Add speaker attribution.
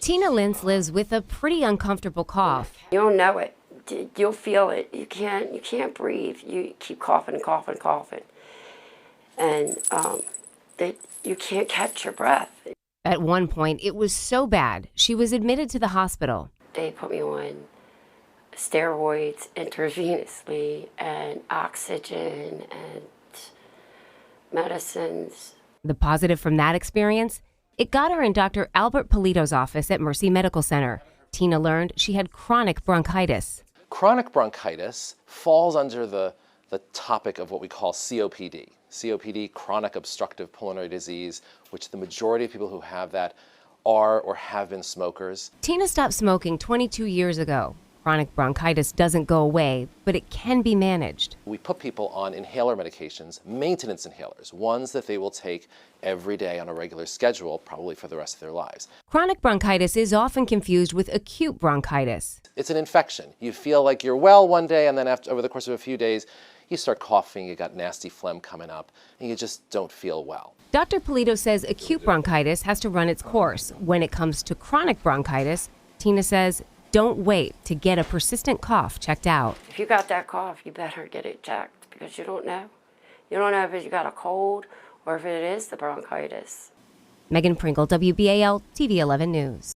Speaker 1: Tina Lentz lives with a pretty uncomfortable cough.
Speaker 2: You'll know it. You'll feel it. You can't breathe. You keep coughing, coughing, coughing. And you can't catch your breath.
Speaker 1: At one point, it was so bad, she was admitted to the hospital.
Speaker 2: They put me on steroids intravenously and oxygen and medicines.
Speaker 1: The positive from that experience? It got her in Dr. Albert Polito's office at Mercy Medical Center. Tina learned she had chronic bronchitis.
Speaker 3: Chronic bronchitis falls under the topic of what we call COPD. COPD, chronic obstructive pulmonary disease, which the majority of people who have that are or have been smokers.
Speaker 1: Tina stopped smoking 22 years ago. Chronic bronchitis doesn't go away, but it can be managed.
Speaker 3: We put people on inhaler medications, maintenance inhalers, ones that they will take every day on a regular schedule, probably for the rest of their lives.
Speaker 1: Chronic bronchitis is often confused with acute bronchitis.
Speaker 3: It's an infection. You feel like you're well one day, and then over the course of a few days, you start coughing, you got nasty phlegm coming up, and you just don't feel well.
Speaker 1: Dr. Polito says acute bronchitis has to run its course. When it comes to chronic bronchitis, Tina says, don't wait to get a persistent cough checked out.
Speaker 2: If you got that cough, you better get it checked because you don't know. You don't know if you got a cold or if it is the bronchitis.
Speaker 1: Megan Pringle, WBAL TV 11 News.